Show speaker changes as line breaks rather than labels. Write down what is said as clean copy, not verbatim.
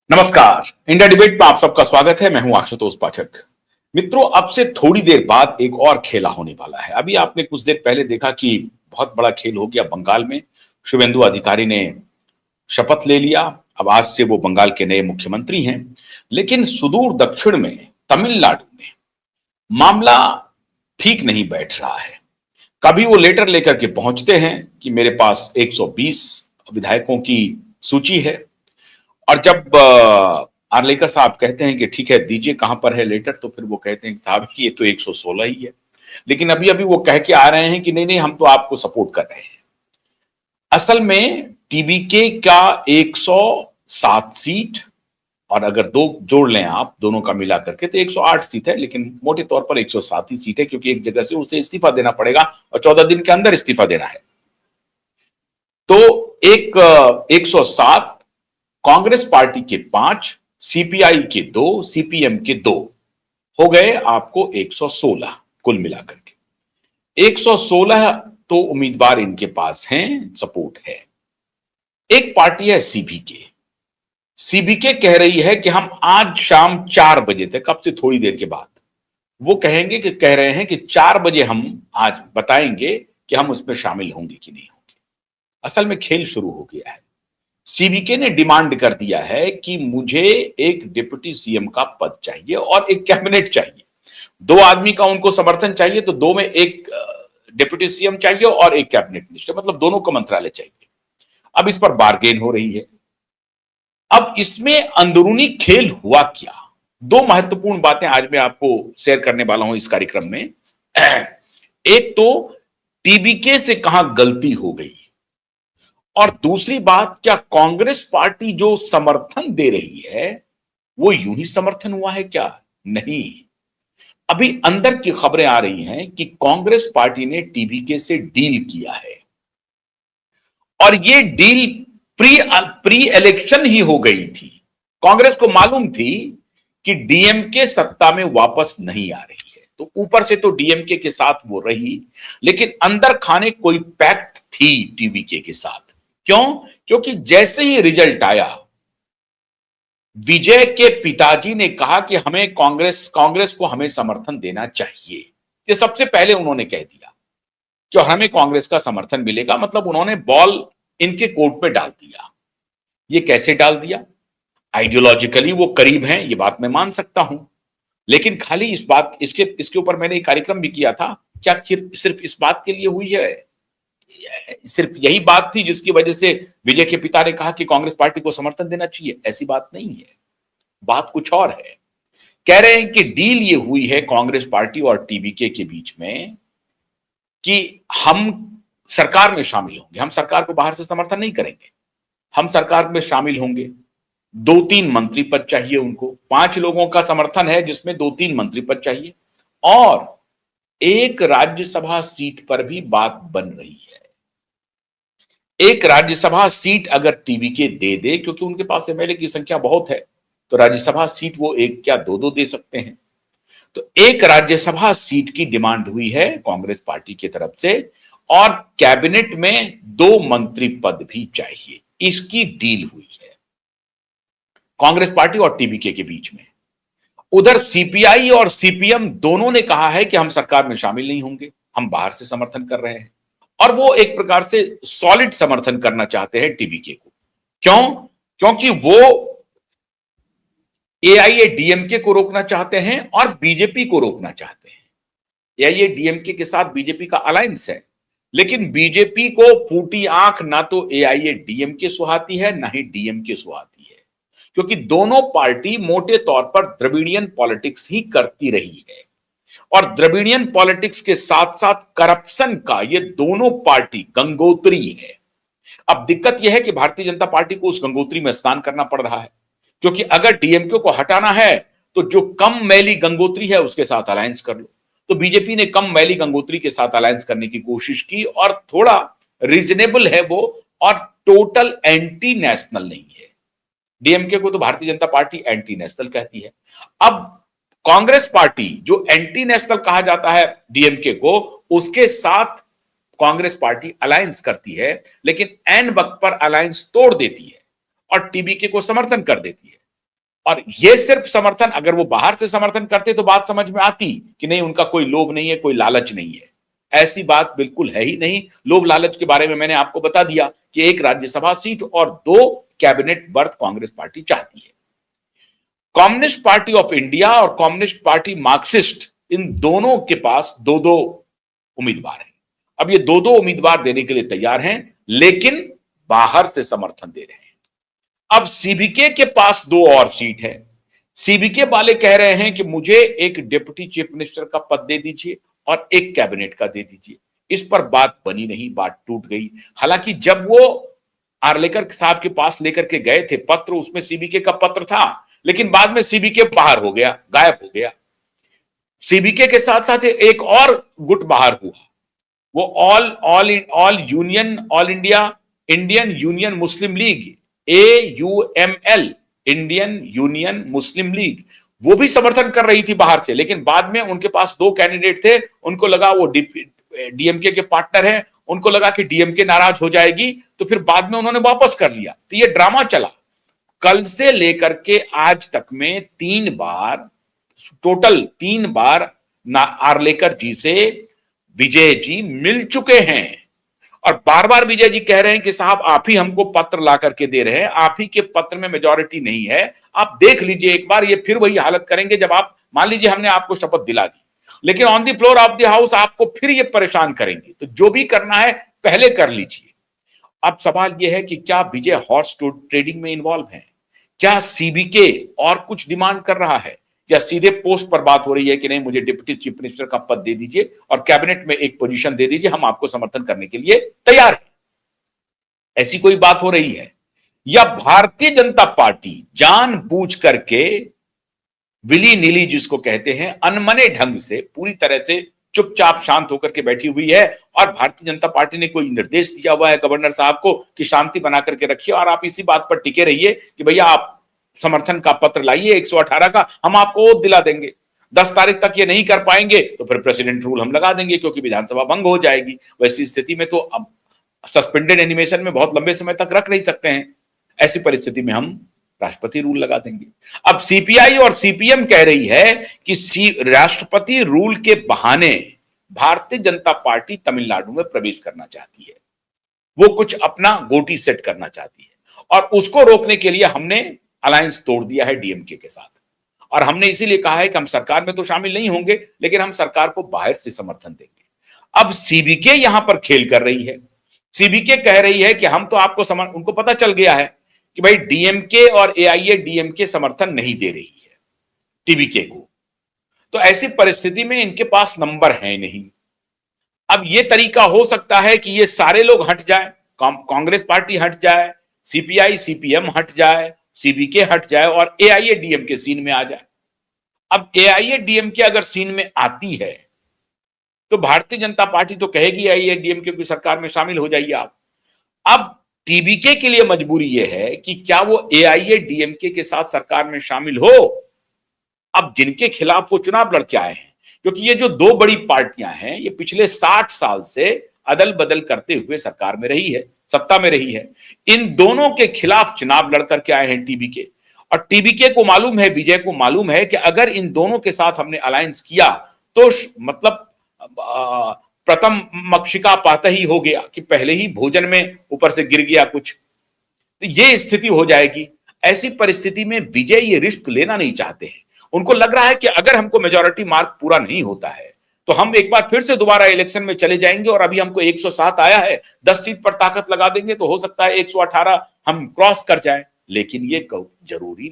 नमस्कार। India debate में आप सबका स्वागत है। मैं हूं आशुतोष पाठक। मित्रों, अब से थोड़ी देर बाद एक और खेला होने वाला है। अभी आपने कुछ देर पहले देखा कि बहुत बड़ा खेल हो गया बंगाल में। शुभेंदु अधिकारी ने शपथ ले लिया। अब आज से वो बंगाल के नए मुख्यमंत्री हैं। लेकिन सुदूर दक्षिण में, तमिलनाडु में मामला ठीक नहीं बैठ रहा है। कभी वो लेटर लेकर के पहुंचते हैं कि मेरे पास 120 विधायकों की सूची है, और जब आर्लेकर साहब कहते हैं कि ठीक है दीजिए, कहां पर है लेटर, तो फिर वो कहते हैं कि साहब ये तो 116 ही है। लेकिन अभी अभी वो कह के आ रहे हैं कि नहीं नहीं, हम तो आपको सपोर्ट कर रहे हैं। असल में टीबीके का 107 सीट, और अगर दो जोड़ लें आप दोनों का मिला करके तो 108 सीट है, लेकिन मोटे तौर पर 107 ही सीट है, क्योंकि एक जगह से उसे इस्तीफा देना पड़ेगा और 14 दिन के अंदर इस्तीफा देना है। तो एक 107, कांग्रेस पार्टी के 5, सीपीआई के 2, सीपीएम के 2, हो गए आपको 116 कुल मिलाकर के। 116 तो उम्मीदवार इनके पास हैं, सपोर्ट है। एक पार्टी है सीबीके। सीबीके कह रही है कि हम आज शाम 4 बजे तक, अब से थोड़ी देर के बाद वो कहेंगे कि कह रहे हैं कि 4 बजे हम आज बताएंगे कि हम उसमें शामिल होंगे कि नहीं होंगे। असल में खेल शुरू हो गया है। सीबीके ने डिमांड कर दिया है कि मुझे एक डिप्टी सीएम का पद चाहिए और एक कैबिनेट चाहिए। 2 आदमी का उनको समर्थन चाहिए, तो 2 में एक डिप्टी सीएम चाहिए और एक कैबिनेट मिनिस्टर, मतलब दोनों को मंत्रालय चाहिए। अब इस पर बार्गेन हो रही है। अब इसमें अंदरूनी खेल हुआ क्या, 2 महत्वपूर्ण बातें आज मैं आपको शेयर करने वाला हूं इस कार्यक्रम में। एक तो टीबीके से कहां गलती हो गई, और दूसरी बात, क्या कांग्रेस पार्टी जो समर्थन दे रही है वो यूं ही समर्थन हुआ है क्या? नहीं। अभी अंदर की खबरें आ रही हैं कि कांग्रेस पार्टी ने टीबीके से डील किया है, और ये डील प्री इलेक्शन ही हो गई थी। कांग्रेस को मालूम थी कि डीएमके सत्ता में वापस नहीं आ रही है, तो ऊपर से तो डीएमके के साथ वो रही, लेकिन अंदर खाने कोई पैक्ट थी टीबीके के साथ। क्यों? क्योंकि जैसे ही रिजल्ट आया, विजय के पिताजी ने कहा कि हमें कांग्रेस को हमें समर्थन देना चाहिए। ये सबसे पहले उन्होंने कह दिया कि हमें कांग्रेस का समर्थन मिलेगा, मतलब उन्होंने बॉल इनके कोर्ट में डाल दिया। ये कैसे डाल दिया? आइडियोलॉजिकली वो करीब हैं, ये बात मैं मान सकता हूं, लेकिन खाली इस बात इसके ऊपर मैंने एक कार्यक्रम भी किया था। क्या सिर्फ इस बात के लिए हुई है? सिर्फ यही बात थी जिसकी वजह से विजय के पिता ने कहा कि कांग्रेस पार्टी को समर्थन देना चाहिए? ऐसी बात नहीं है, बात कुछ और है। कह रहे हैं कि डील ये हुई है कांग्रेस पार्टी और टीबीके के बीच में कि हम सरकार में शामिल होंगे, हम सरकार को बाहर से समर्थन नहीं करेंगे, हम सरकार में शामिल होंगे। 2-3 मंत्री पद चाहिए उनको, 5 लोगों का समर्थन है जिसमें 2-3 मंत्री पद चाहिए, और एक राज्यसभा सीट पर भी बात बन रही है। एक राज्यसभा सीट अगर टीबीके दे दे, क्योंकि उनके पास एमएलए की संख्या बहुत है, तो राज्यसभा सीट वो एक क्या 2-2 दे सकते हैं। तो एक राज्यसभा सीट की डिमांड हुई है कांग्रेस पार्टी की तरफ से, और कैबिनेट में 2 मंत्री पद भी चाहिए। इसकी डील हुई है कांग्रेस पार्टी और टीबीके के बीच में। उधर सीपीआई और सीपीएम दोनों ने कहा है कि हम सरकार में शामिल नहीं होंगे, हम बाहर से समर्थन कर रहे हैं, और वो एक प्रकार से सॉलिड समर्थन करना चाहते हैं टीबीके को। क्यों? क्योंकि वो एआईएडीएमके को रोकना चाहते हैं और बीजेपी को रोकना चाहते हैं। एआईएडीएमके के साथ बीजेपी का अलायंस है, लेकिन बीजेपी को फूटी आंख ना तो एआईएडीएमके सुहाती है ना ही डीएमके सुहाती है, क्योंकि दोनों पार्टी मोटे तौर पर द्रविडियन पॉलिटिक्स ही करती रही है, और द्रविडियन पॉलिटिक्स के साथ साथ करप्शन का ये दोनों पार्टी गंगोत्री है। अब दिक्कत यह है कि भारतीय जनता पार्टी को उस गंगोत्री में स्नान करना पड़ रहा है, क्योंकि अगर डीएमके को हटाना है तो जो कम मैली गंगोत्री है उसके साथ अलायंस कर लो। तो बीजेपी ने कम मैली गंगोत्री के साथ अलायंस करने की कोशिश की, और थोड़ा रीजनेबल है वो, और टोटल एंटी नेशनल नहीं है। डीएमके को तो Bharatiya Janata party anti national कहती है। अब कांग्रेस पार्टी जो एंटी नेशनल कहा जाता है डीएमके को, उसके साथ कांग्रेस पार्टी अलायंस करती है, लेकिन एन वक्त पर अलायंस तोड़ देती है और टीबीके को समर्थन कर देती है। और ये सिर्फ समर्थन, अगर वो बाहर से समर्थन करते तो बात समझ में आती कि नहीं, उनका कोई लोभ नहीं है, कोई लालच नहीं है। ऐसी बात बिल्कुल है ही नहीं। लोभ लालच के बारे में मैंने आपको बता दिया कि एक राज्यसभा सीट और 2 कैबिनेट बर्थ कांग्रेस पार्टी चाहती है। कम्युनिस्ट पार्टी ऑफ इंडिया और कम्युनिस्ट पार्टी मार्क्सिस्ट, इन दोनों के पास 2-2 उम्मीदवार हैं। अब ये 2-2 उम्मीदवार देने के लिए तैयार हैं, लेकिन बाहर से समर्थन दे रहे हैं। अब सीबीके के पास 2 और सीट है। सीबीके वाले कह रहे हैं कि मुझे एक डिप्टी चीफ मिनिस्टर का पद दे दीजिए और एक कैबिनेट का दे दीजिए। इस पर बात बनी नहीं, बात टूट गई। हालांकि जब वो आर्लेकर साहब के पास लेकर के गए थे पत्र, उसमें सीबीके का पत्र था, लेकिन बाद में सीबीके बाहर हो गया, गायब हो गया। सीबीके के साथ साथ एक और गुट बाहर हुआ, वो ऑल इंडिया इंडियन यूनियन मुस्लिम लीग, AUML, इंडियन यूनियन मुस्लिम लीग, वो भी समर्थन कर रही थी बाहर से। लेकिन बाद में उनके पास 2 कैंडिडेट थे, उनको लगा वो डीएमके के पार्टनर हैं, उनको लगा कि डीएमके नाराज हो जाएगी, तो फिर बाद में उन्होंने वापस कर लिया। तो ये ड्रामा चला कल से लेकर के आज तक में 3 बार, टोटल 3 बार आर्लेकर जी से विजय जी मिल चुके हैं और बार बार विजय जी कह रहे हैं कि साहब आप ही हमको पत्र ला करके दे रहे हैं, आप ही के पत्र में मेजॉरिटी नहीं है, आप देख लीजिए एक बार। ये फिर वही हालत करेंगे जब आप, मान लीजिए हमने आपको शपथ दिला दी, लेकिन on the floor of the house आपको फिर ये परेशान करेंगे। तो जो भी करना है पहले कर लीजिए। अब सवाल यह है कि क्या विजय हॉर्स ट्रेडिंग में इन्वॉल्व है? क्या सीबीके और कुछ डिमांड कर रहा है, या सीधे पोस्ट पर बात हो रही है कि नहीं, मुझे डिप्टी चीफ मिनिस्टर का पद दे दीजिए और कैबिनेट में एक पोजीशन दे दीजिए, हम आपको समर्थन करने के लिए तैयार हैं? ऐसी कोई बात हो रही है? या भारतीय जनता पार्टी जानबूझ करके विली नीली जिसको कहते हैं, अनमने ढंग से पूरी तरह से चुपचाप शांत होकर के बैठी हुई है और भारतीय जनता पार्टी ने कोई निर्देश दिया हुआ है गवर्नर साहब को कि शांति बना करके रखिए और आप इसी बात पर टिके रहिए कि भैया आप समर्थन का पत्र लाइए 118 का, हम आपको वोट दिला देंगे। 10 तारीख तक ये नहीं कर पाएंगे तो फिर प्रेसिडेंट रूल हम लगा देंगे, क्योंकि विधानसभा भंग हो जाएगी। वैसी स्थिति में तो अब सस्पेंडेड एनिमेशन में बहुत लंबे समय तक रख नहीं सकते हैं, ऐसी परिस्थिति में हम राष्ट्रपति रूल लगा देंगे। अब सीपीआई और सीपीएम कह रही है कि राष्ट्रपति रूल के बहाने भारतीय जनता पार्टी तमिलनाडु में प्रवेश करना चाहती है, वो कुछ अपना गोटी सेट करना चाहती है और उसको रोकने के लिए हमने अलायंस तोड़ दिया है डीएमके के साथ। और हमने इसीलिए कहा है कि हम सरकार में तो शामिल नहीं होंगे, लेकिन हम सरकार को बाहर से समर्थन देंगे। अब सीबीके यहां पर खेल कर रही है। सीबीके कह रही है कि हम तो आपको उनको पता चल गया है कि भाई डीएमके और एआईएडीएमके समर्थन नहीं दे रही है टीबीके को, तो ऐसी परिस्थिति में इनके पास नंबर है नहीं। अब यह तरीका हो सकता है कि ये सारे लोग हट जाए, कांग्रेस पार्टी हट जाए, सीपीआई सीपीएम हट जाए, सीबीके हट जाए और एआईएडीएमके सीन में आ जाए। अब एआईएडीएमके अगर सीन में आती है तो भारतीय जनता पार्टी तो कहेगी एआईएडीएमके की सरकार में शामिल हो जाइए आप। अब टीबीके के लिए मजबूरी यह है कि क्या वो एआईएडीएमके के साथ सरकार में शामिल हो। अब जिनके खिलाफ वो चुनाव लड़ के आए हैं, क्योंकि ये जो 2 बड़ी पार्टियां हैं ये पिछले 60 साल से अदल बदल करते हुए सरकार में रही है, सत्ता में रही है। इन दोनों के खिलाफ चुनाव लड़ करके आए हैं टीबीके, और टीबीके को मालूम है, विजय को मालूम है कि अगर इन दोनों के साथ हमने अलायंस किया तो मतलब प्रथम मक्षिका पाता ही हो गया कि पहले ही भोजन में ऊपर से गिर गया कुछ, तो ये स्थिति हो जाएगी। ऐसी परिस्थिति में विजय ये रिस्क लेना नहीं चाहते हैं। उनको लग रहा है कि अगर हमको मेजॉरिटी मार्क पूरा नहीं होता है तो हम एक बार फिर से दोबारा इलेक्शन में चले जाएंगे, और अभी हमको 107 आया है, 10 सीट पर ताकत लगा देंगे तो हो सकता है 118 हम क्रॉस कर जाए, लेकिन ये जरूरी